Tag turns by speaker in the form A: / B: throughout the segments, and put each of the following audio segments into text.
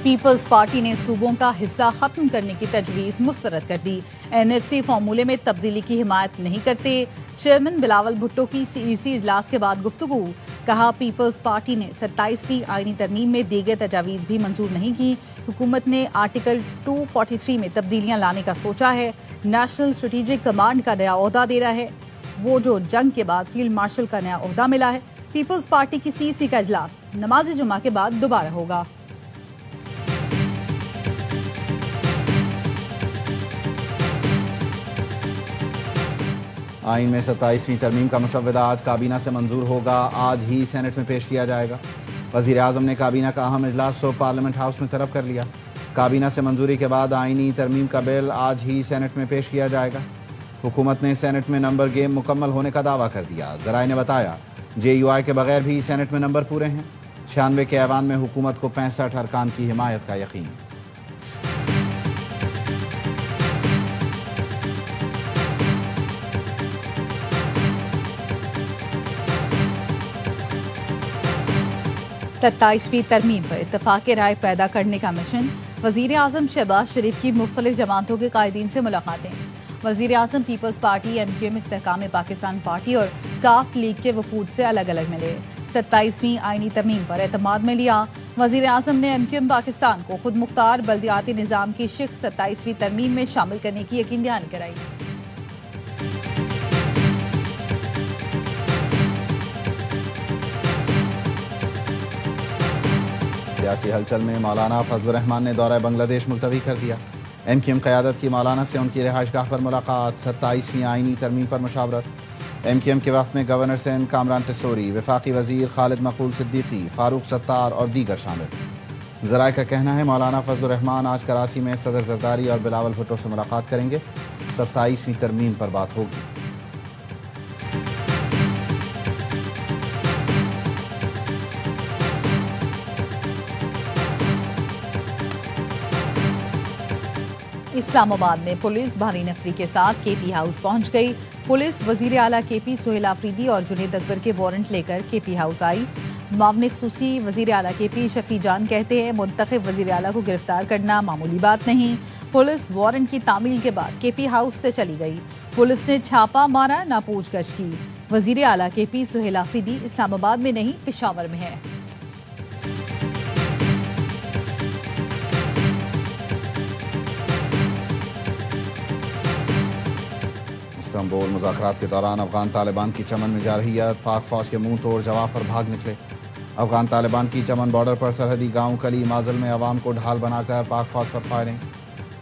A: Peoples party نے صوبوں کا حصہ ختم کرنے کی تجویز مسترد کر دی۔ NFC فارمولے میں تبدیلی کی حمایت نہیں کرتے۔ چیئرمین بلاول بھٹو کی CEC اجلاس کے بعد گفتگو، کہا پیپلز پارٹی نے 27ویں آئینی ترمیم میں دیگر تجاویز بھی منظور نہیں کی۔ حکومت نے آرٹیکل 243 میں تبدیلیاں لانے کا سوچا ہے۔ نیشنل اسٹریٹجک کمانڈ کا نیا عہدہ دے رہا ہے، وہ جو جنگ کے بعد فیلڈ مارشل کا نیا عہدہ ملا ہے۔ پیپلز پارٹی کی CEC کا اجلاس نماز جمعہ کے بعد دوبارہ ہوگا۔
B: آئین میں 27ویں ترمیم کا مسودہ آج کابینہ سے منظور ہوگا، آج ہی سینٹ میں پیش کیا جائے گا۔ وزیر اعظم نے کابینہ کا اہم اجلاس صبح پارلیمنٹ ہاؤس میں طلب کر لیا۔ کابینہ سے منظوری کے بعد آئینی ترمیم کا بل آج ہی سینٹ میں پیش کیا جائے گا۔ حکومت نے سینٹ میں نمبر گیم مکمل ہونے کا دعویٰ کر دیا۔ ذرائع نے بتایا JUI کے بغیر بھی سینٹ میں نمبر پورے ہیں۔ 96 کے ایوان میں حکومت کو 65 ارکان کی حمایت کا یقین۔
A: ستائیسویں ترمیم پر اتفاق رائے پیدا کرنے کا مشن، وزیر اعظم شہباز شریف کی مختلف جماعتوں کے قائدین سے ملاقاتیں۔ وزیر اعظم پیپلز پارٹی، MQM استحکام پاکستان پارٹی اور کاف لیگ کے وفود سے الگ الگ ملے۔ 27ویں آئینی ترمیم پر اعتماد میں لیا۔ وزیر اعظم نے MQM پاکستان کو خود مختار بلدیاتی نظام کی شق 27ویں ترمیم میں شامل کرنے کی یقین دہانی کرائی۔
B: سیاسی ہلچل میں مولانا فضل الرحمان نے دورہ بنگلہ دیش ملتوی کر دیا۔ MQM قیادت کی مولانا سے ان کی رہائش گاہ پر ملاقات، 27ویں آئینی ترمیم پر مشاورت۔ MQM کے وفد میں گورنر سندھ کامران ٹیسوری، وفاقی وزیر خالد مقبول صدیقی، فاروق ستار اور دیگر شامل۔ ذرائع کا کہنا ہے مولانا فضل الرحمان آج کراچی میں صدر زرداری اور بلاول بھٹو سے ملاقات کریں گے۔ 27ویں ترمیم پر بات ہوگی۔
A: اسلام آباد میں پولیس بھاری نفری کے ساتھ KP ہاؤس پہنچ گئی۔ پولیس وزیر اعلیٰ KP سہیل آفریدی اور جنید اکبر کے وارنٹ لے کر KP ہاؤس آئی۔ معاون خصوصی وزیر اعلیٰ KP شفیع جان کہتے ہیں منتخب وزیر اعلیٰ کو گرفتار کرنا معمولی بات نہیں۔ پولیس وارنٹ کی تعمیل کے بعد KP ہاؤس سے چلی گئی۔ پولیس نے چھاپا مارا، نہ پوچھ گچھ کی۔ وزیر اعلیٰ KP سہیل آفریدی اسلام آباد میں نہیں، پشاور میں ہے۔
B: استنبول مذاکرات کے دوران افغان طالبان کی چمن میں جارحیت، پاک فوج کے منہ توڑ جواب پر بھاگ نکلے۔ افغان طالبان کی چمن بارڈر پر سرحدی گاؤں کلی مازل میں عوام کو ڈھال بنا کر پاک فوج پر فائرنگ۔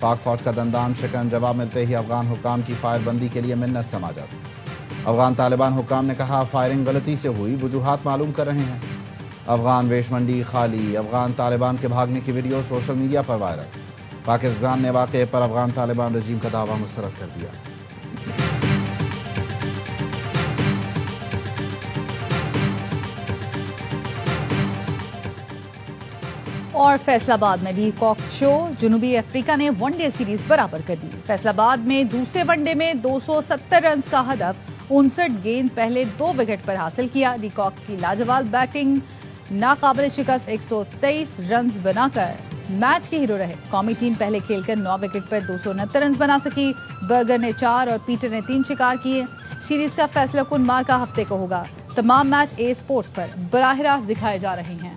B: پاک فوج کا دندان شکن جواب ملتے ہی افغان حکام کی فائر بندی کے لیے منت سماجت۔ افغان طالبان حکام نے کہا فائرنگ غلطی سے ہوئی، وجوہات معلوم کر رہے ہیں۔ افغان ویش منڈی خالی، افغان طالبان کے بھاگنے کی ویڈیو سوشل میڈیا پر وائرل۔ پاکستان نے واقعے پر افغان طالبان رجیم کا دعویٰ مسترد کر دیا۔
A: اور فیصل آباد میں ریکاک شو، جنوبی افریقہ نے ون ڈے سیریز برابر کر دی۔ فیصل آباد میں دوسرے ون ڈے میں 270 رنز کا ہدف 59 گیند پہلے 2 وکٹ پر حاصل کیا۔ ریکاک کی لاجواب بیٹنگ ناقابل شکست 123 رنز بنا کر میچ کے ہیرو رہے۔ قومی ٹیم پہلے کھیل کر 9 وکٹ پر 269 رنز بنا سکی۔ برگر نے 4 اور پیٹر نے 3 شکار کیے۔ سیریز کا فیصلہ کن مارکا ہفتے کو ہوگا۔ تمام میچ اے اسپورٹس پر براہ راست دکھائے جا رہے ہیں۔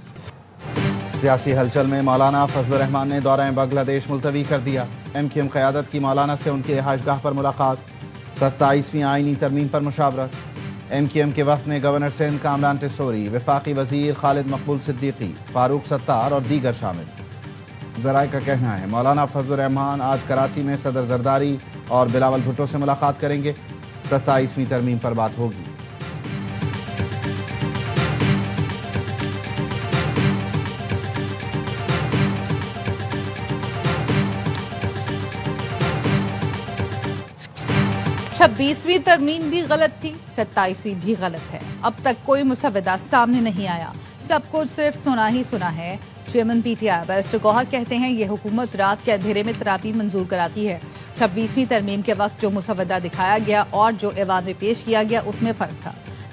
B: سیاسی ہلچل میں مولانا فضل الرحمان نے دورہ بنگلہ دیش ملتوی کر دیا۔ MQM قیادت کی مولانا سے ان کی رہائش گاہ پر ملاقات، 27ویں آئینی ترمیم پر مشاورت۔ MQM کے وفد میں گورنر سندھ کامران ٹیسوری، وفاقی وزیر خالد مقبول صدیقی، فاروق ستار اور دیگر شامل۔ ذرائع کا کہنا ہے مولانا فضل الرحمان آج کراچی میں صدر زرداری اور بلاول بھٹو سے ملاقات کریں گے۔ 27ویں ترمیم پر بات ہوگی۔
A: چھبیسویں ترمیم بھی غلط تھی، 27ویں بھی غلط ہے۔ اب تک کوئی مسودہ سامنے نہیں آیا، سب کچھ صرف سنا ہی سنا ہے۔ چیئرمین PTI بیرسٹر گوہر کہتے ہیں یہ حکومت رات کے اندھیرے میں تراپی منظور کراتی ہے۔ 26ویں ترمیم کے وقت جو مسودہ دکھایا گیا اور جو ایوان میں پیش کیا گیا اس میں فرق تھا۔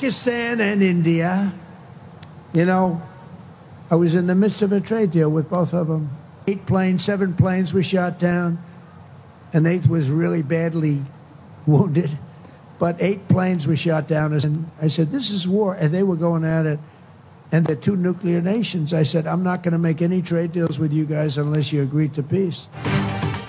C: Pakistan and India, you know, I was in the midst of a trade deal with both of them. 8 planes, 7 planes were shot down. An 8th was really badly wounded, but 8 planes were shot down. And I said, this is war. And they were going at it. And they're 2 nuclear nations. I said, I'm not going to make any trade deals with you guys unless you agree to peace.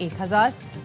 A: 1,000,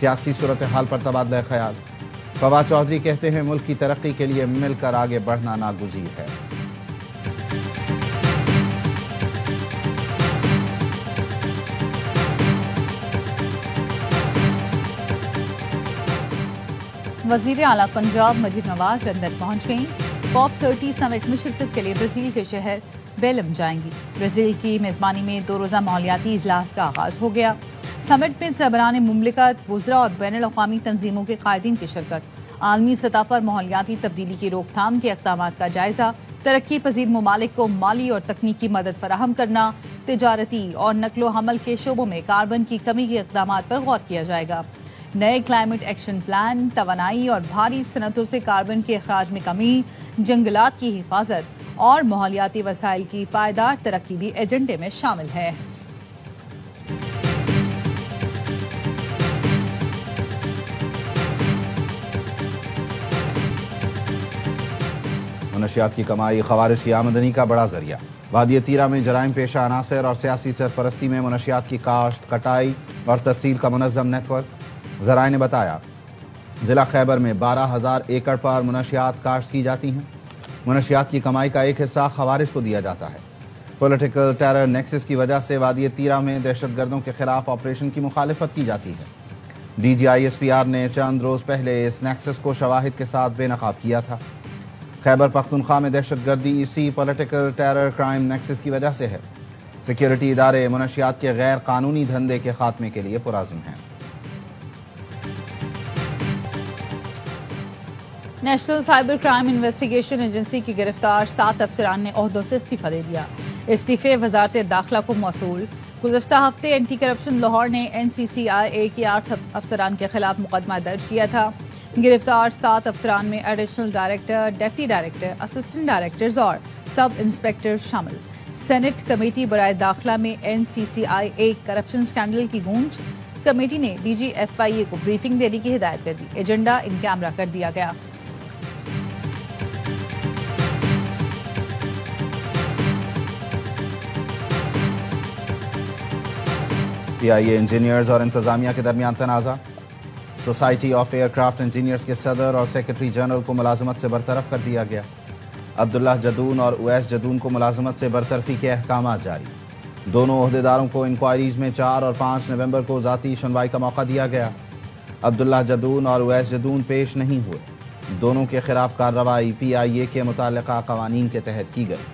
B: سیاسی صورتحال پر تبادلہ خیال۔ فواد چودھری کہتے ہیں ملک کی ترقی کے لیے مل کر آگے بڑھنا ناگزیر ہے۔
A: وزیر اعلیٰ پنجاب مریم نواز لندن پہنچ گئیں۔ COP 30 سمٹ میں شرکت کے لیے برازیل کے شہر بیلم جائیں گی۔ برازیل کی میزبانی میں 2 روزہ ماحولیاتی اجلاس کا آغاز ہو گیا۔ سمٹ میں سربراہان مملکت، وزراء اور بین الاقوامی تنظیموں کے قائدین کی شرکت۔ عالمی سطح پر ماحولیاتی تبدیلی کی روک تھام کے اقدامات کا جائزہ، ترقی پذیر ممالک کو مالی اور تکنیکی مدد فراہم کرنا، تجارتی اور نقل و حمل کے شعبوں میں کاربن کی کمی کے اقدامات پر غور کیا جائے گا۔ نئے کلائمیٹ ایکشن پلان، توانائی اور بھاری صنعتوں سے کاربن کے اخراج میں کمی، جنگلات کی حفاظت اور ماحولیاتی وسائل کی پائیدار ترقی بھی ایجنڈے میں شامل ہے۔
B: منشیات کی کمائی خوارج کی آمدنی کا بڑا ذریعہ۔ وادی تیرہ میں جرائم پیشہ عناصر اور سیاسی سرپرستی میں منشیات کی کاشت، کٹائی اور تحصیل کا منظم نیٹ ورک۔ ذرائع نے بتایا ضلع خیبر میں 12,000 ایکڑ پر منشیات کاشت کی جاتی ہیں۔ منشیات کی کمائی کا ایک حصہ خوارج کو دیا جاتا ہے۔ پولیٹیکل ٹیرر نیکسس کی وجہ سے وادی تیرہ میں دہشت گردوں کے خلاف آپریشن کی مخالفت کی جاتی ہے۔ DGISPR نے چند روز پہلے اس نیکسس کو شواہد کے ساتھ بے نقاب کیا تھا۔ خیبر پختونخوا میں دہشت گردی اسی پولیٹیکل ٹیرر کرائم نیکسس کی وجہ سے ہے۔ سیکیورٹی ادارے منشیات کے غیر قانونی دھندے کے خاتمے کے لیے پرعزم ہیں۔
A: National cyber crime investigation agency کی گرفتار 7 افسران نے عہدوں سے استعفی دے دیا۔ استعفے وزارت داخلہ کو موصول۔ گزشتہ ہفتے اینٹی کرپشن لاہور نے NCCIA کے 8 افسران کے خلاف مقدمہ درج کیا تھا۔ گرفتار 7 افسران میں additional director, deputy director, assistant directors اور سب انسپکٹر شامل۔ سینٹ کمیٹی برائے داخلہ میں NCCIA کرپشن سکینڈل کی گونج۔ کمیٹی نے DGFIA کو بریفنگ دینے کی ہدایت کر دی۔ ایجنڈا ان کیمرہ کر دیا گیا۔
B: PIA انجینئرز اور انتظامیہ کے درمیان تنازع۔ Society of aircraft engineers کے صدر اور سیکرٹری جنرل کو ملازمت سے برطرف کر دیا گیا۔ عبداللہ جدون اور اویس جدون کو ملازمت سے برطرفی کے احکامات جاری۔ دونوں عہدیداروں کو انکوائریز میں 4 اور 5 نومبر کو ذاتی سنوائی کا موقع دیا گیا۔ عبداللہ جدون اور اویس جدون پیش نہیں ہوئے۔ دونوں کے خلاف کارروائی PIA کے متعلقہ قوانین کے تحت کی گئی۔